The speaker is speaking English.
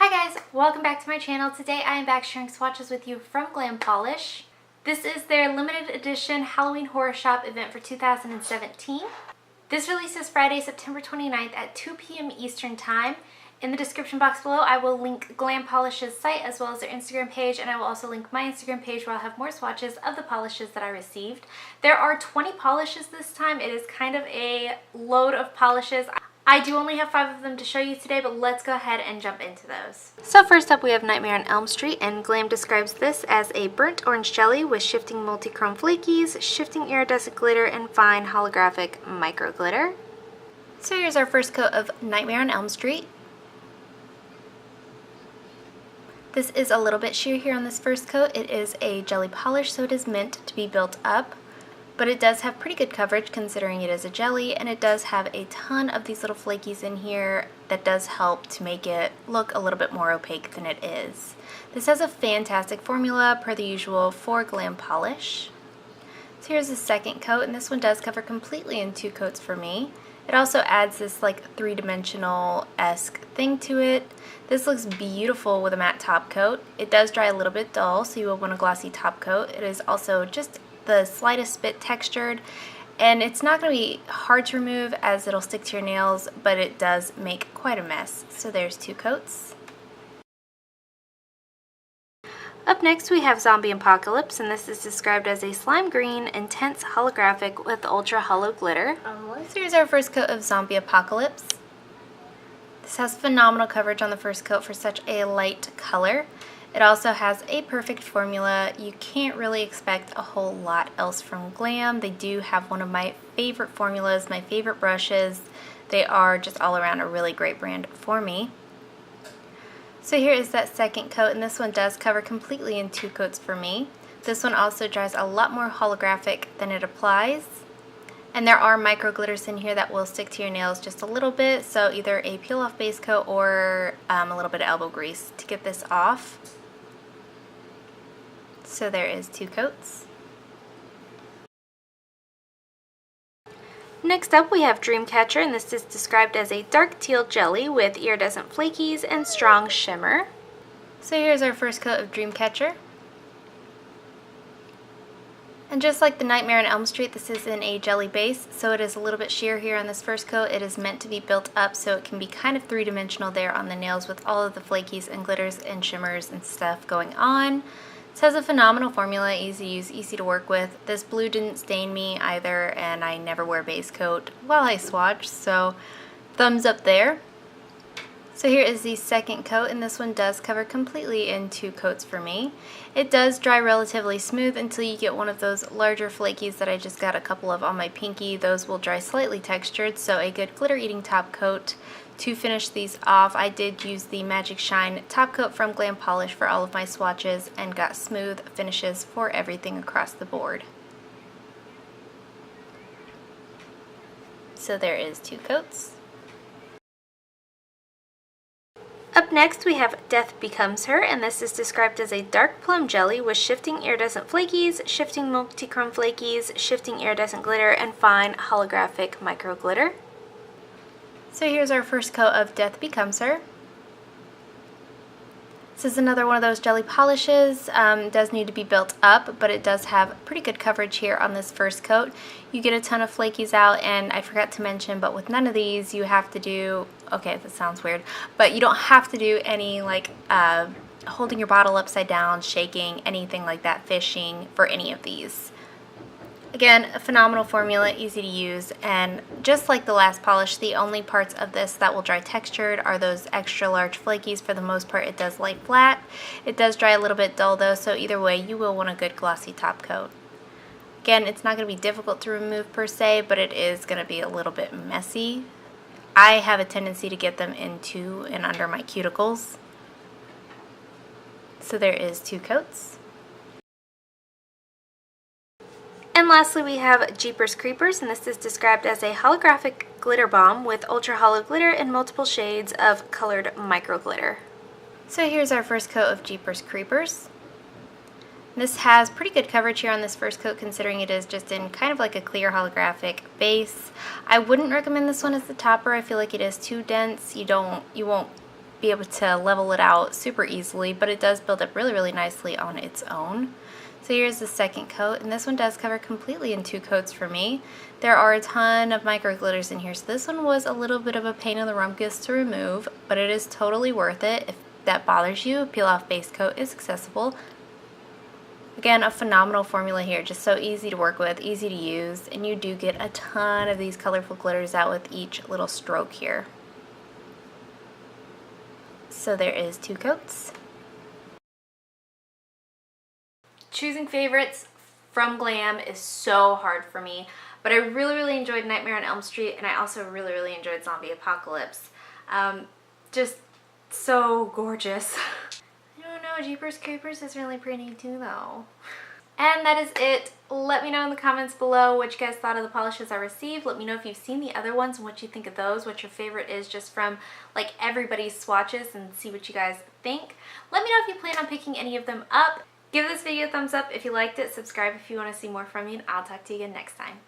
Hi guys, welcome back to my channel. Today I am back sharing swatches with you from Glam Polish. This is their limited edition Halloween Horror Shop event for 2017. This releases Friday, September 29th at 2 p.m. Eastern Time. In the description box below, I will link Glam Polish's site as well as their Instagram page, and I will also link my Instagram page where I'll have more swatches of the polishes that I received. There are 20 polishes this time. It is kind of a load of polishes. I do only have 5 of them to show you today, but let's go ahead and jump into those. So first up we have Nightmare on Elm Street, and Glam describes this as a burnt orange jelly with shifting multi-chrome flakies, shifting iridescent glitter, and fine holographic micro glitter. So here's our first coat of Nightmare on Elm Street. This is a little bit sheer here on this first coat. It is a jelly polish, so it is meant to be built up, but it does have pretty good coverage considering it is a jelly, and it does have a ton of these little flakies in here that does help to make it look a little bit more opaque than it is. This has a fantastic formula per the usual for Glam Polish. So here's the second coat, and this one does cover completely in 2 coats for me. It also adds this like 3-dimensional-esque thing to it. This looks beautiful with a matte top coat. It does dry a little bit dull, so you will want a glossy top coat. It is also just the slightest bit textured, and it's not going to be hard to remove as it'll stick to your nails, but it does make quite a mess. So there's 2 coats. Up next we have Zombie Apocalypse, and this is described as a slime green, intense holographic with ultra hollow glitter. So here's our first coat of Zombie Apocalypse. This has phenomenal coverage on the first coat for such a light color. It also has a perfect formula. You can't really expect a whole lot else from Glam. They do have one of my favorite formulas, my favorite brushes. They are just all around a really great brand for me. So here is that second coat, and this one does cover completely in 2 coats for me. This one also dries a lot more holographic than it applies. And there are micro glitters in here that will stick to your nails just a little bit, so either a peel off base coat or a little bit of elbow grease to get this off. So there is 2 coats. Next up we have Dreamcatcher, and this is described as a dark teal jelly with iridescent flakies and strong shimmer. So here's our first coat of Dreamcatcher. And just like the Nightmare on Elm Street, this is in a jelly base, so it is a little bit sheer here on this first coat. It is meant to be built up so it can be kind of 3-dimensional there on the nails with all of the flakies and glitters and shimmers and stuff going on. This has a phenomenal formula, easy to use, easy to work with. This blue didn't stain me either, and I never wear base coat while I swatch, so thumbs up there. So here is the second coat, and this one does cover completely in 2 coats for me. It does dry relatively smooth until you get one of those larger flakies that I just got a couple of on my pinky. Those will dry slightly textured, so a good glitter eating top coat. To finish these off, I did use the Magic Shine top coat from Glam Polish for all of my swatches and got smooth finishes for everything across the board. So there is 2 coats. Up next we have Death Becomes Her, and this is described as a dark plum jelly with shifting iridescent flakies, shifting multi-chrome flakies, shifting iridescent glitter, and fine holographic micro glitter. So here's our first coat of Death Becomes Her. This is another one of those jelly polishes. It does need to be built up, but it does have pretty good coverage here on this first coat. You get a ton of flakies out, and I forgot to mention, but with none of these you have to do, okay, that sounds weird, but you don't have to do any like holding your bottle upside down, shaking, anything like that, fishing for any of these. Again, a phenomenal formula, easy to use, and just like the last polish, the only parts of this that will dry textured are those extra large flakies. For the most part, it does lay flat. It does dry a little bit dull though, so either way, you will want a good glossy top coat. Again, it's not going to be difficult to remove per se, but it is going to be a little bit messy. I have a tendency to get them into and under my cuticles. So there is 2 coats. And lastly we have Jeepers Creepers, and this is described as a holographic glitter bomb with ultra hollow glitter and multiple shades of colored micro glitter. So here's our first coat of Jeepers Creepers. This has pretty good coverage here on this first coat considering it is just in kind of like a clear holographic base. I wouldn't recommend this one as the topper. I feel like it is too dense. You won't be able to level it out super easily, but it does build up really, really nicely on its own. So here's the second coat, and this one does cover completely in 2 coats for me. There are a ton of micro glitters in here, so this one was a little bit of a pain in the rumpus to remove, but it is totally worth it. If that bothers you, a peel off base coat is accessible. Again, a phenomenal formula here, just so easy to work with, easy to use, and you do get a ton of these colorful glitters out with each little stroke here. So there is 2 coats. Choosing favorites from Glam is so hard for me, but I really, really enjoyed Nightmare on Elm Street, and I also really, really enjoyed Zombie Apocalypse. Just so gorgeous. I don't know, Jeepers Creepers is really pretty too though. And that is it. Let me know in the comments below what you guys thought of the polishes I received. Let me know if you've seen the other ones and what you think of those, what your favorite is just from like everybody's swatches, and see what you guys think. Let me know if you plan on picking any of them up. Give this video a thumbs up if you liked it, subscribe if you want to see more from me, and I'll talk to you again next time.